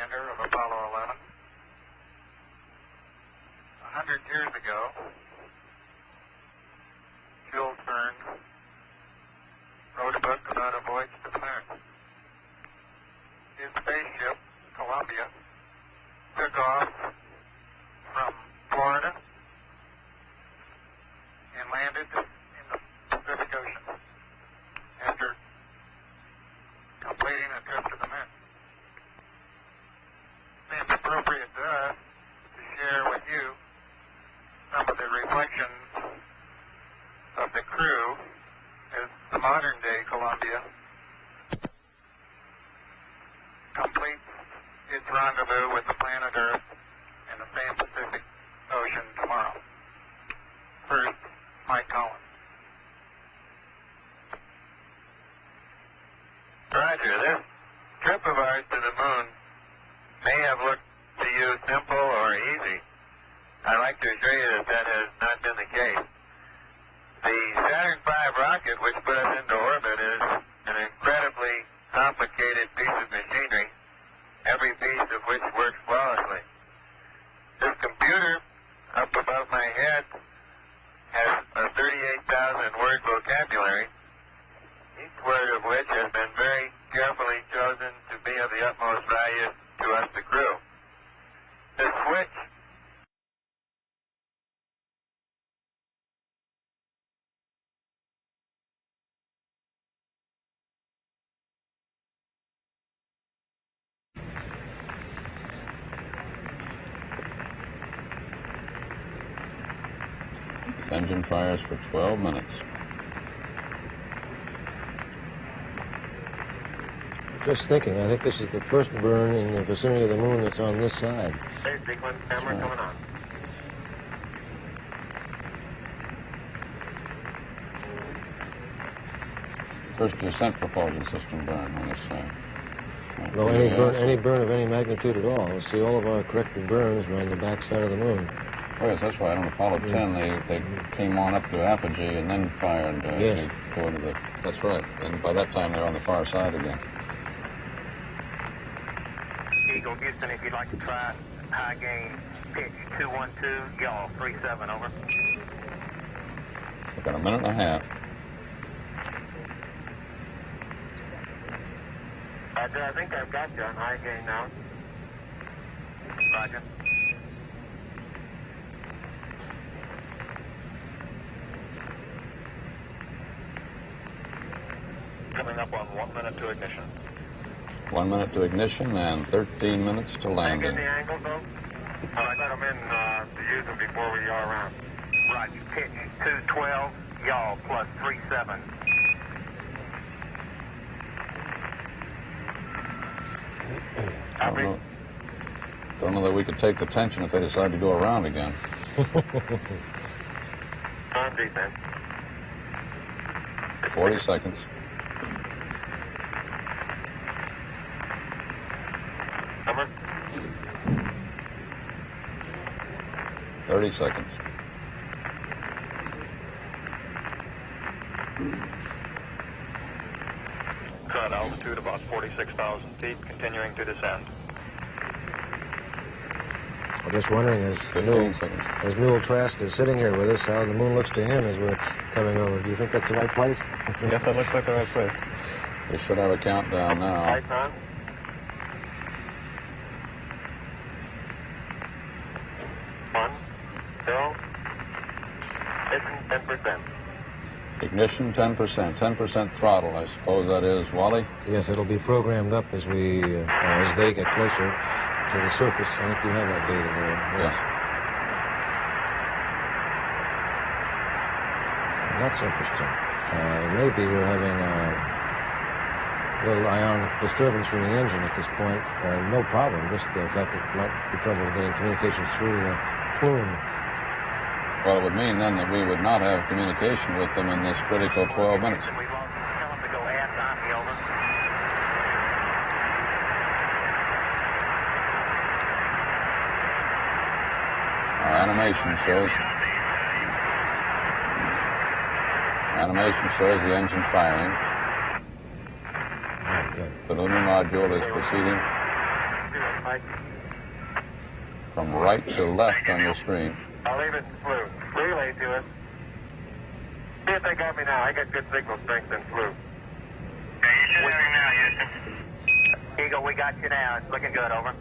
lander of Apollo 11. 100 years ago, Jules Verne wrote a book about a voyage to the moon. His spaceship, Columbia, took off from Florida and landed in the Pacific Ocean after completing a trip to the moon. Seems appropriate to us to share with you some of the reflections of the crew as the modern-day Columbia completes its rendezvous with the planet Earth in the same Pacific Ocean tomorrow. First, Mike Collins. Roger, this trip of ours to the moon may have looked to you simple or easy. I'd like to assure you that that has not been the case. The Saturn V rocket, which put us into orbit, is an incredibly complicated piece of machinery, every piece of which works flawlessly. This computer up above my head has a 38,000-word vocabulary, each word of which has been very carefully chosen to be of the utmost value to us, the crew. The switch This engine fires for 12 minutes. Just thinking, I think this is the first burn in the vicinity of the moon that's on this side. Space sequence, camera coming on. First descent propulsion system burn on this side. No, any burn of any magnitude at all. We'll see all of our corrected burns are on the back side of the moon. Oh, yes, that's right. On Apollo 10, they came on up to apogee and then fired Yes. to go into the... That's right. And by that time, they're on the far side again. Eagle Houston, if you'd like to try high gain pitch 212, y'all 37, over. We've got a minute and a half. Roger, I think I've got you on high gain now. Roger. Coming up on 1 minute to ignition. 1 minute to ignition and 13 minutes to Can landing. the angle, though? I let them in to use them before we yaw around. Roger, pitch 212, yaw plus 37. Don't know that we could take the tension if they decide to go around again. On defense. 40 seconds. Number? 30 seconds. At altitude about 46,000 feet, continuing to descend. I'm just wondering, 15 seconds. as Newell Trask is sitting here with us, how the moon looks to him as we're coming over. Do you think that's the right place? Yes, that looks like the right place. We should have a countdown now. Lights on. One, zero. Ignition 10%. Ignition 10%. 10% throttle, I suppose that is, Wally? Yes, it'll be programmed up as as they get closer to the surface. I think you have that data there. Yes. And that's interesting. Maybe we're having a little ionic disturbance from the engine at this point. No problem, just the fact that it might be trouble getting communications through the plume. Well, it would mean then that we would not have communication with them in this critical 12 minutes. We lost. Tell them to go aft on me, over. Our animation shows the engine firing. Ah, good. The lunar module is proceeding. it, Mike. From right to left on your screen. I'll leave it in flu. Relay to it. See if they got me now. I got good signal strength in flu. Okay, you should have me now, Houston. Eagle, we got you now. It's looking good, over.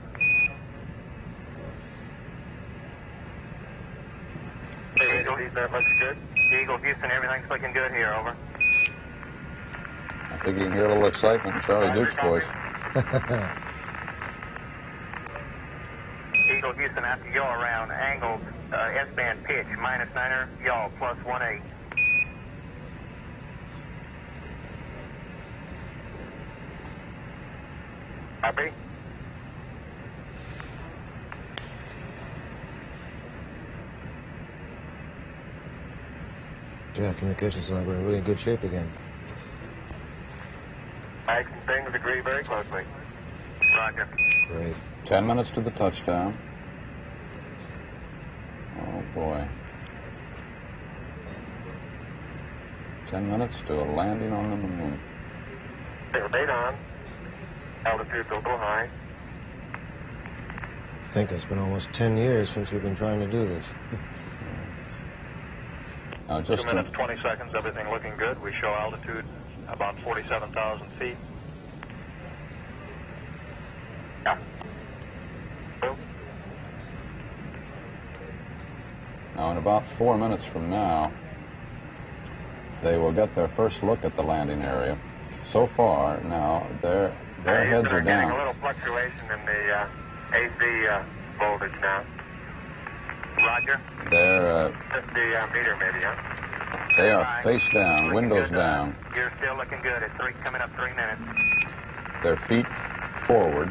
Hey, Eagle, that looks good. Eagle, Houston, everything's looking good here, over. I think you can hear a little excitement in Charlie Duke's voice. Eagle, Houston, after yaw around, angled, S-band pitch, -9er, yaw, +18. Copy. Yeah, communications lab, we're in really good shape again. Max and things agree very closely. Roger. Great. 10 minutes to the touchdown. Oh boy. 10 minutes to a landing on the moon. Date on. Altitude's a little high. I think it's been almost 10 years since we've been trying to do this. Now 2 just minutes, 20 seconds, everything looking good. We show altitude about 47,000 feet. Yeah. now in about 4 minutes from now, they will get their first look at the landing area. So far, now their heads are We're getting a down. little fluctuation in the AC voltage now. Roger. They're 50 meter maybe, huh? they are face down, windows down, You're still looking good. It's coming up 3 minutes. their feet forward.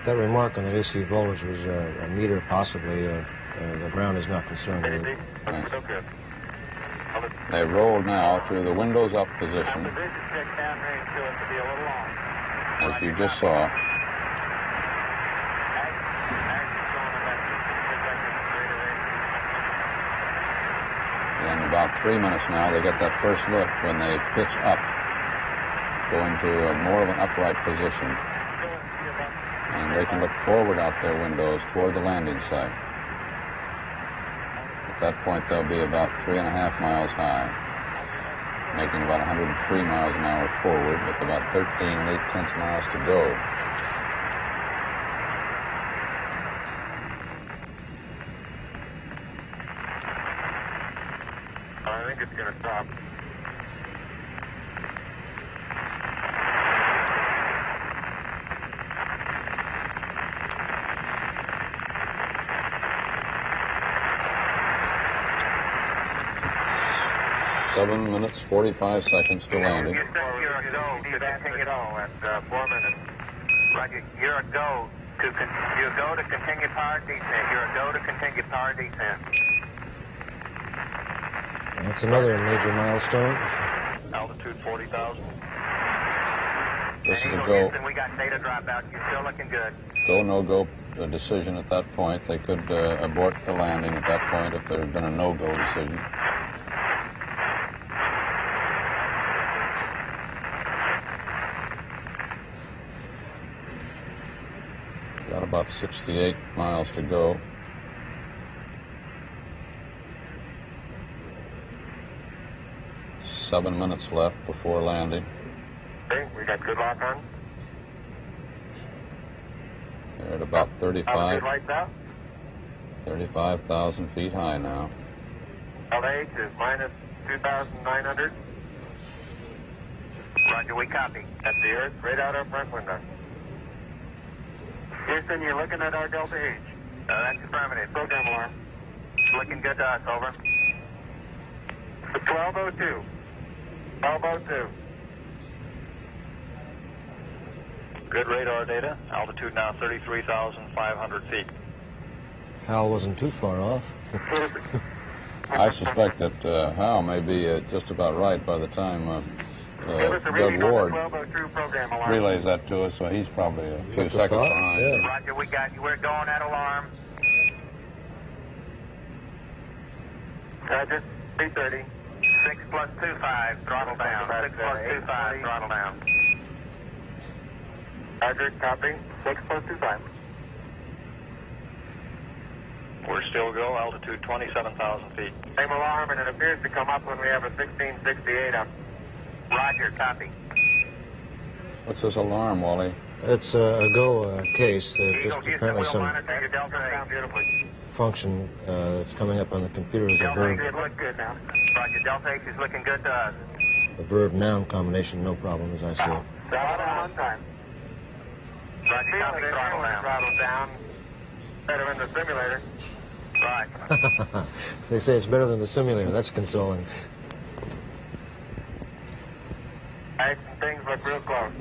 That remark on that AC voltage was a meter possibly. The ground is not concerned with it. Looks so good. They roll now to the windows up position, The vision check downrange to it to be a little long. as you just saw. In about 3 minutes now, they get that first look when they pitch up, going to more of an upright position. And they can look forward out their windows toward the landing site. At that point, they'll be about 3.5 miles high, making about 103 miles an hour forward with about 13 8/10 miles to go. I think it's going to stop. Seven minutes, 45 seconds to landing. You're a go to continue at 4 minutes. Roger, you're a go to continue power descent. You're a go to continue power descent. That's another major milestone. Altitude 40,000. This is a Eagle go, Houston, we got data dropout. You're still looking good. no-go decision at that point. They could abort the landing at that point if there had been a no-go decision. Got about 68 miles to go. Seven minutes left before landing. Okay, we got good lock on. They're at about Altitude lights out. 35,000 feet high now. LH is minus 2,900. Roger, we copy. At the earth, right out our front window. Houston, you're looking at our Delta H. That's affirmative. Program alarm. Looking good to us, over. 1202. 1202. Good radar data. Altitude now 33,500 feet. Hal wasn't too far off. I suspect that Hal may be just about right by the time Give us a Doug reading on the Ward 1202 program alarm. relays that to us, so he's probably a few That's a seconds thought, behind. yeah. Roger, we got you. We're going at alarm. Roger, 330. 6+25, throttle down. 6+25, throttle down. Roger, copy. 6+25. We're still go, altitude 27,000 feet. Same alarm, and it appears to come up when we have a 1668 up. Roger, copy. What's this alarm, Wally? It's a go case. Just Eagle, Houston, apparently we'll some monitor your Delta Down 8. beautifully. function that's coming up on the computer as a Delta verb. 8 should look good now. Roger, Delta 8 is looking good to us. The verb-noun combination, no problem as I see it. Throttle down on time. Roger, copy, throttle down. Throttle down. Better in the simulator. Right. They say it's better than the simulator. That's consoling. Right, and things look real close.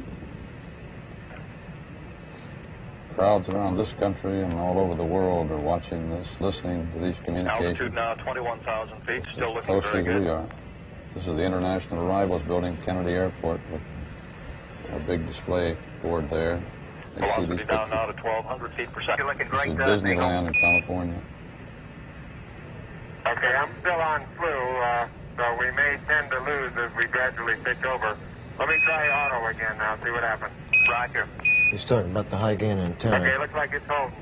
Crowds around this country and all over the world are watching this, listening to these Altitude communications now 21,000 feet, still as looking closely very as good. we are. This is the International Arrivals Building, Kennedy Airport, with a big display board there. They see Velocity these down pictures. now to 1,200 feet per You're second. looking This great is to us, Eagle. Disneyland in California. Okay, I'm still on flu, so we may tend to lose as we gradually pitch over. Let me try auto again now, see what happens. Roger. He's talking about the high gain antenna. Okay, looks like it's holding.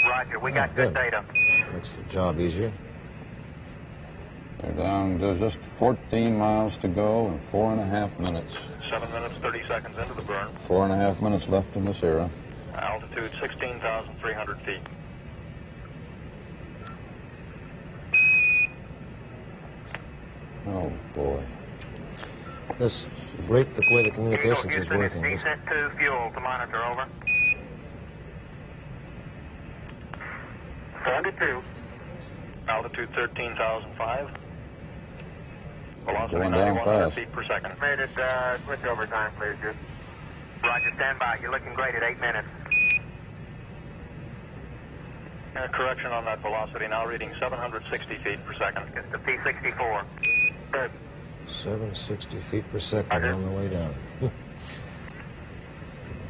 Roger, we Oh, got good good. data. Makes the job easier. They're down to just 14 miles to go and 4.5 minutes. 7 minutes, 30 seconds into the burn. 4.5 minutes left in this era. Altitude 16,300 feet. Oh, boy. This great the way the Eagle, communications is Houston, working. it's This, decent to fuel to monitor, over. 72. Altitude 13,005. Velocity Going down 9,100 fast. feet per second. Made it switch over time, please, Houston. Roger, stand by. You're looking great at 8 minutes. Correction on that velocity, now reading 760 feet per second. It's the P-64. Good. 760 feet per second on the way down.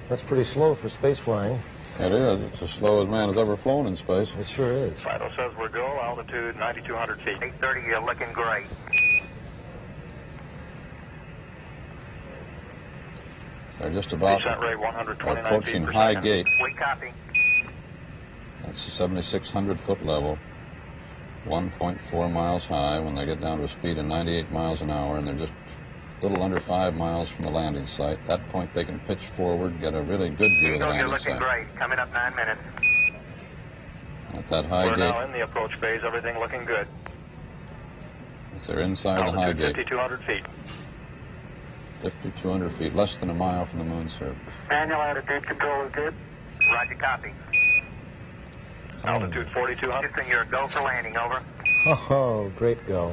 That's pretty slow for space flying. It is. It's as slow as man has ever flown in space. It sure is. Fido says we're go, altitude 9,200 feet. 8:30, you're looking great. They're just about Descent rate 129 approaching feet per High second. Gate. We copy. That's the 7,600 foot level. 1.4 miles high when they get down to a speed of 98 miles an hour, and they're just a little under 5 miles from the landing site. At that point, they can pitch forward, get a really good view of the Eagle, you're landing looking site. great. Coming up 9 minutes. At that High We're Gate, now in the approach phase, everything looking good. as they're inside the High Altitude Gate, 5,200 feet. 5,200 feet, less than a mile from the moon surface. Manual attitude control is good. Roger, copy. Altitude 4,200. Houston, you're a go for landing, over. Oh, great go.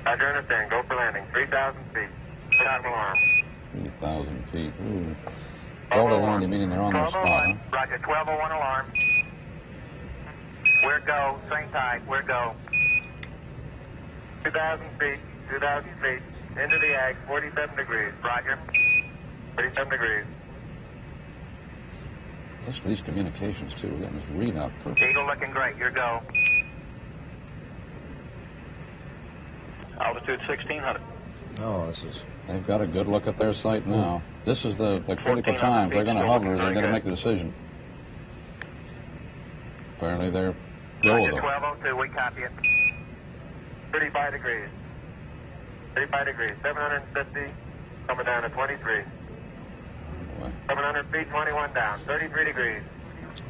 Roger, understand. Go for landing. 3,000 feet. Stop alarm. 3,000 feet. Ooh. Delta landing, meaning they're on their spot, huh? Roger, 1201 alarm. We're go. Same tide. We're go. 2,000 feet. 2,000 feet. Into the ag. 47 degrees. Roger. 47 degrees. Listen to these communications, too. We're getting this readout perfect. Eagle looking great. You're go. Altitude 1,600. Oh, this is... They've got a good look at their site now. This is the critical 1,400 time. They're going to feet, hover. still They're looking going to very make a decision. Apparently, they're go, Roger, though. 1202. We copy it. 35 degrees. 35 degrees. 750. Coming down to 23. 700 feet, 21 down. 33 degrees.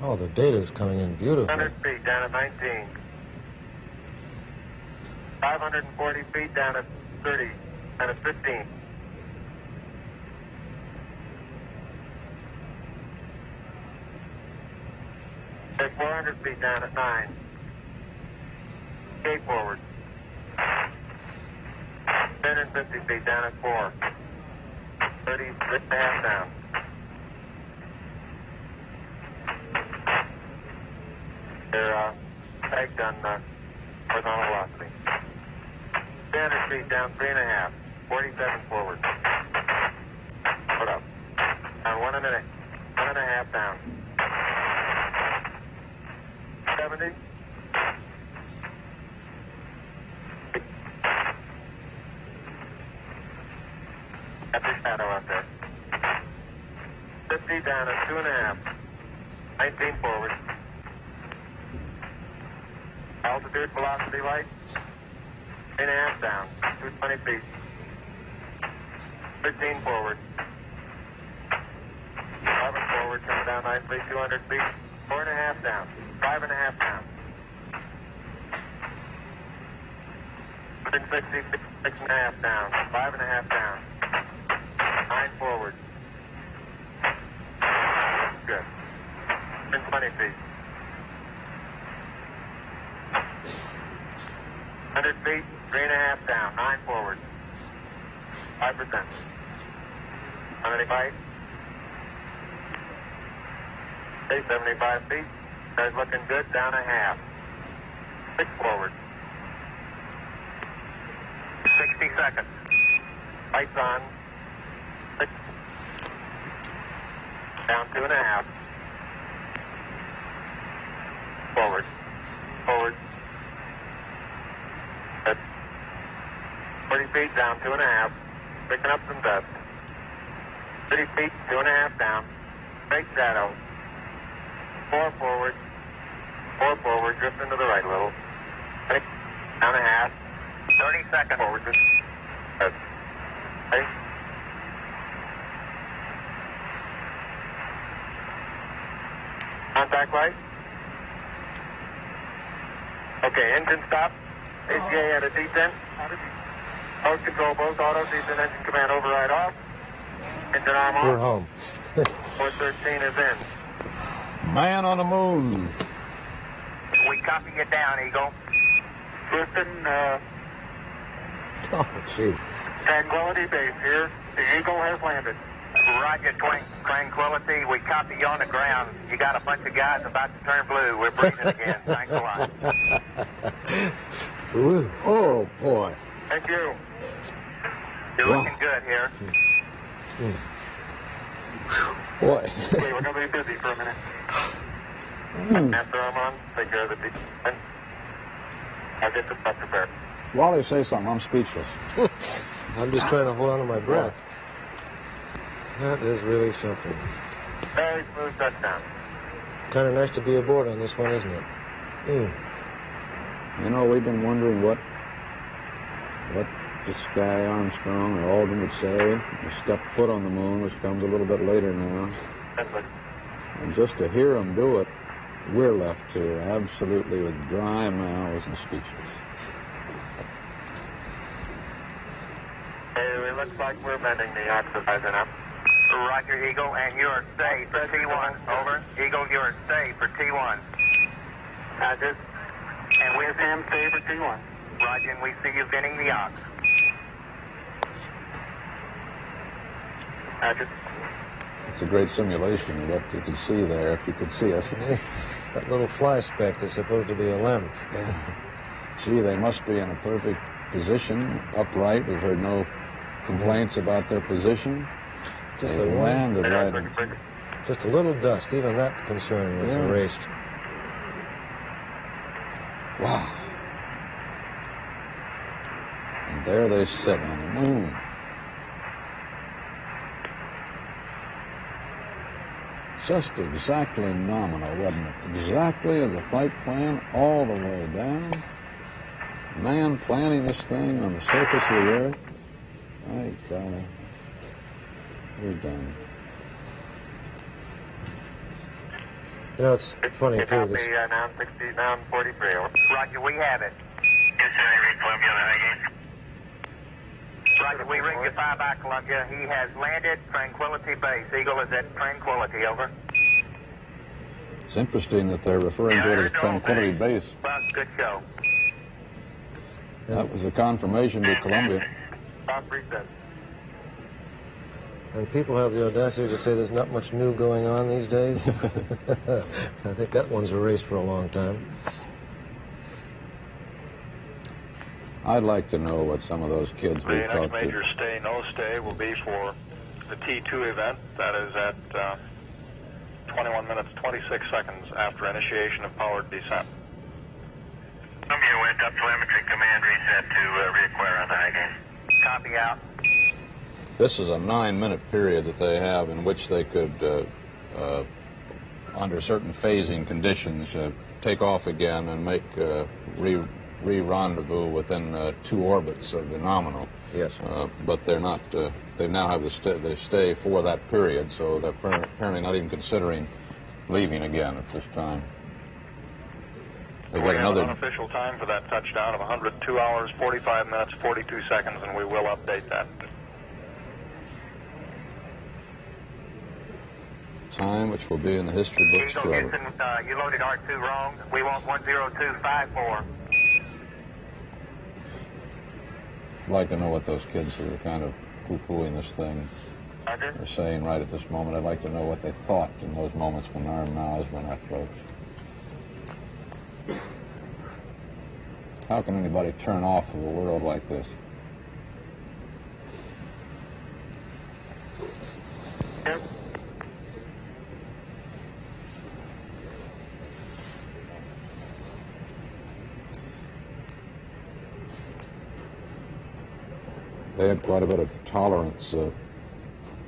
Oh, the data is coming in beautifully. 100 feet down at 19. 540 feet down at 30. Down at 15. Take 400 feet down at 9. Skate forward. 150 feet down at 4. 36 and a half down. They're pegged on horizontal velocity. 300 feet down, 3.5. 47 forward. Put up. Down 1.5 down. 70. shadow up there. 50 down at 2.5. 19 forward. Altitude, velocity, light. 8.5 down. 220 feet. 13 forward. 11 forward, coming down nicely, 200 feet. 4.5 down. 5.5 down. 160 feet, 6.5 down. 5.5 down. 9 forward. Good. 120 feet. 100 feet, 3.5 down. 9 forward. 5%. How many feet? 75 feet. Car's looking good. Down a half. 6 forward. 60 seconds. Lights on. 6. Down 2.5. Forward. Forward. Good. 40 feet down 2.5. Picking up some dust. 30 feet, 2.5 down. Straight shadow. 4 forward. 4 forward. Drift into the right a little. 6. Down a half. 30 seconds. Forward. Good. Okay. Contact light. Okay, engine stop. ACA at a descent. Mode control both auto, descent engine command override off. Engine arm We're off. home. 413 is in. Man on the moon. We copy you down, Eagle. Houston, Oh, jeez. Tranquility Base here. The Eagle has landed. Roger, Tranquility. We copy you on the ground. You got a bunch of guys about to turn blue. We're breathing again. Thanks a lot. Ooh. Oh, boy. Thank you. You're Wow. looking good here. Boy. Okay, we're going to be busy for a minute. After I'm on, take care of the descent. I'll get the stuff prepared. Wally, say something. I'm speechless. I'm just trying to hold on to my breath. That is really something. Very smooth touchdown. Kind of nice to be aboard on this one, isn't it? You know, we've been wondering what this guy Armstrong or Aldrin would say. He stepped foot on the moon, which comes a little bit later now. And just to hear him do it, we're left here absolutely with dry mouths and speechless. Hey, it looks like we're bending the oxidizing up. Roger, Eagle, and you're safe for T1. Over. Eagle, you're safe for T1. Roger. And we're Sam, safe for T1. Roger, and we see you bending the ox. Roger. It's a great simulation of what you can see there, if you could see us. That little fly speck is supposed to be a limb. Gee, they must be in a perfect position, upright. We've heard no complaints about their position. Just They a one, landed right. just a little dust. Even that concern was Yeah. erased. Wow. And there they sit on the moon. Just exactly nominal, wasn't it? Exactly as a flight plan all the way down. Man planning this thing on the surface of the earth. My golly. We're done. You know, it's funny, too. Copy, This, now 60, now 43. Roger, we have it. Yes, sir. I read Columbia again. Roger, we ring you 5 by Columbia. He has landed Tranquility Base. Eagle is at Tranquility, over. It's interesting that they're referring to it as Tranquility Base. Well, good show. That was a confirmation to Columbia. Off reset. and people have the audacity to say there's not much new going on these days. I think that one's erased for a long time. I'd like to know what some of those kids we The next talked major to. stay, no stay, will be for the T2 event. That is at 21 minutes, 26 seconds after initiation of powered descent. Columbia went up telemetry command reset to reacquire on the high gain. Copy out. This is a 9-minute period that they have in which they could, under certain phasing conditions, take off again and make re-rendezvous within 2 orbits of the nominal. Yes. But they're not. They now have the stay for that period, so they're apparently not even considering leaving again at this time. They We got have another. an unofficial time for that touchdown of 102 hours, 45 minutes, 42 seconds, and we will update that. Time which will be in the history books Eagle forever. Houston, you loaded R2 wrong. We want 10254. I'd like to know what those kids who are kind of poo-pooing this thing Roger. are saying right at this moment. I'd like to know what they thought in those moments when our mouths were in our throats. How can anybody turn off of a world like this? Yep. They had quite a bit of tolerance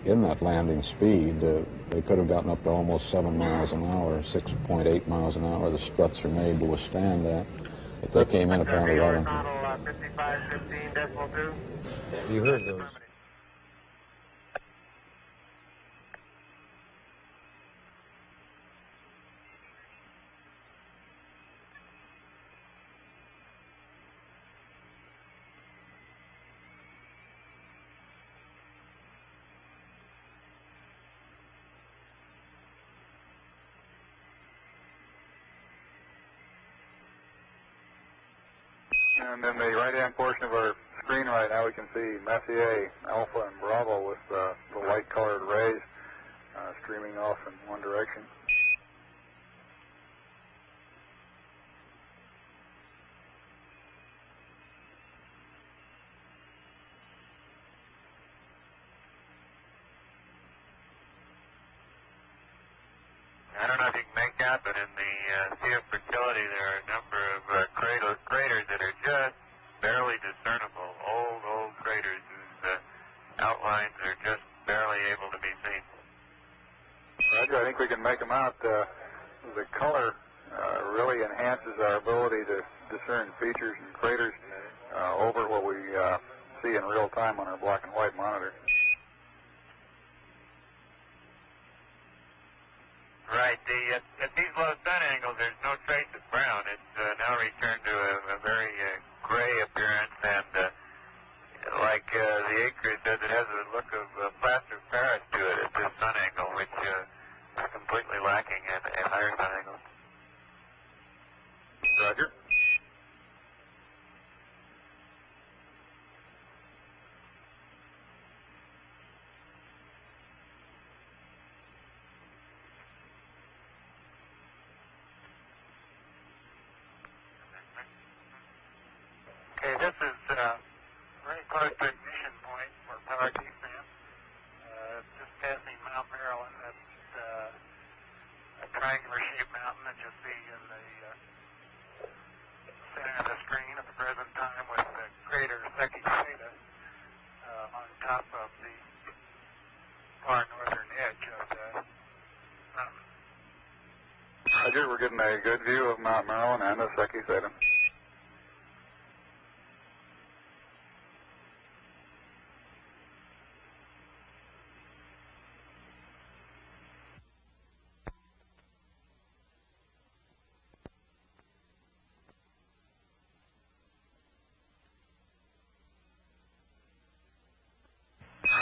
in that landing speed. They could have gotten up to almost 7 miles an hour, 6.8 miles an hour. The struts are made to withstand that. But they came in apparently right on. 5515.2. You heard those. And in the right-hand portion of our screen right now, we can see Messier, Alpha, and Bravo with the light-colored rays streaming off in one direction. I don't know if you can make out, but in the Sea of Fertility, there are a number of craters that are just barely discernible. Old craters whose outlines are just barely able to be seen. Roger, I think we can make them out. The color really enhances our ability to discern features and craters over what we see in real time on our black and white monitor. Right. At these low sun angles, there's no trace of brown. It's now returned to a very gray appearance, and like the acreage does, it has a look of plaster of Paris to it at this sun angle, which is completely lacking at higher sun angles. Roger. Okay, this is very close to ignition point for power defense. Just passing Mount Maryland. That's a triangular-shaped mountain that you'll see in the center of the screen at the present time, with the crater Secchi Theta on top of the far northern edge of the mountain. Roger, we're getting a good view of Mount Maryland and the Secchi Theta.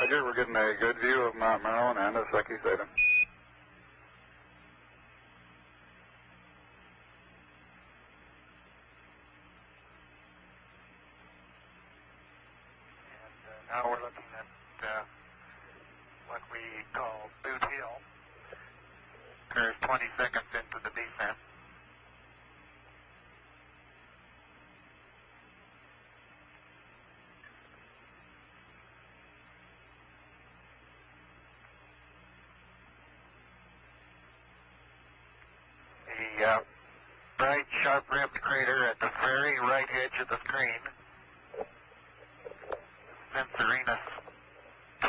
Roger, we're getting a good view of Mount Maryland and the Secchi Theta. And now we're looking at what we call Boot Hill. Occurs 20 seconds into the descent. The bright, sharp-rimmed crater at the very right edge of the screen, Censorinus T.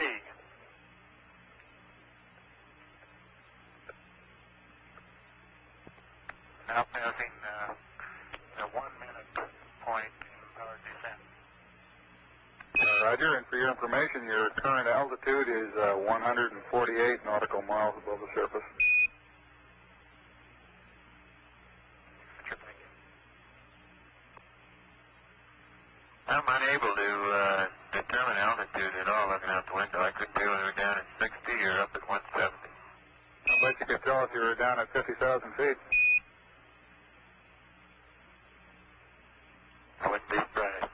Roger, and for your information, your current altitude is 148 nautical miles above the surface. I'm unable to determine altitude at all looking out the window. I couldn't tell whether we're down at 60 or up at 170. I bet you could tell if you were down at 50,000 feet. I wouldn't be surprised.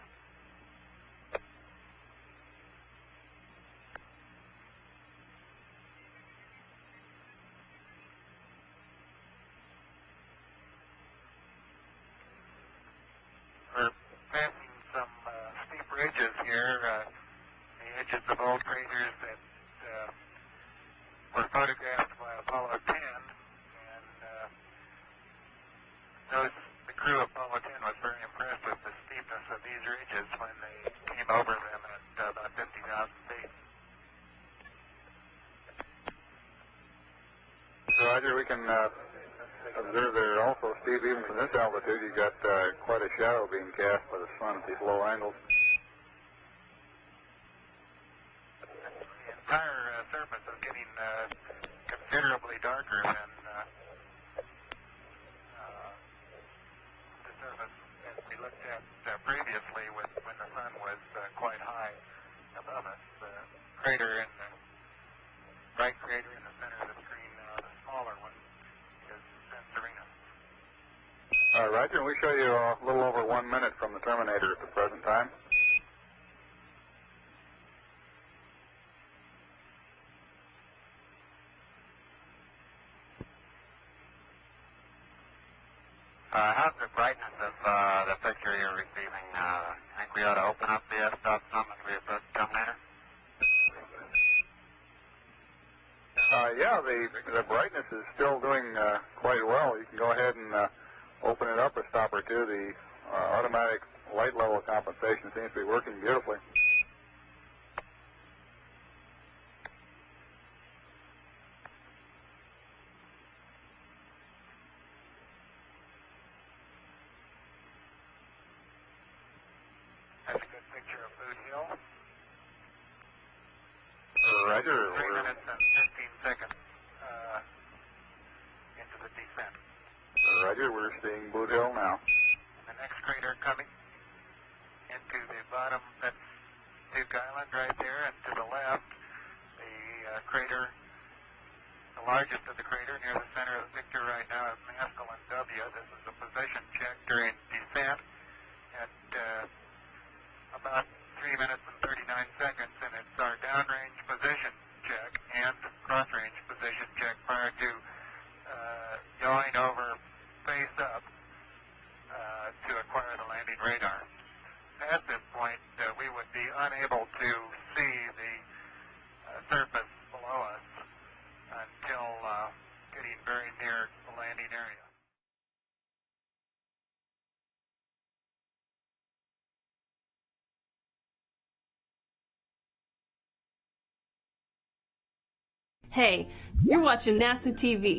We're passing some steep ridges here, the edges of old craters that were photographed by Apollo 10, and the crew of Apollo 10 was very impressed with the steepness of these ridges when they came over them at about 50,000 feet. So, Roger, we can observe there also, Steve, even from this altitude, you got quite a shadow being cast by the sun at these low angles. The entire surface is getting considerably darker than the surface as we looked at previously when the sun was quite high above us. The crater in the bright crater in the center of the screen now, the smaller one, is Censorinus. Roger, and we show you a little over 1 minute from the terminator at the present time. How's the brightness of the picture you're receiving? I think we ought to open up the f-stop some as we approach the terminator. Yeah, the brightness is still doing quite well. You can go ahead and open it up a stop or two. The automatic light level compensation seems to be working beautifully. That's a good picture of Boot Hill. Roger. 3 minutes and 15 seconds into the descent. Roger, we're seeing Boot Hill now. The next crater coming into the bottom, that's Duke Island right there, and to the left, the crater, the largest of the crater near the center of the picture right now is Maskelyne W. This is a position check during descent at about 3 minutes and 39 seconds, and it's our downrange position check and cross-range position check prior to yawing over face up to acquire the landing radar. At this point, we would be unable to see the surface below us until getting very near the landing area. Hey, you're watching NASA TV.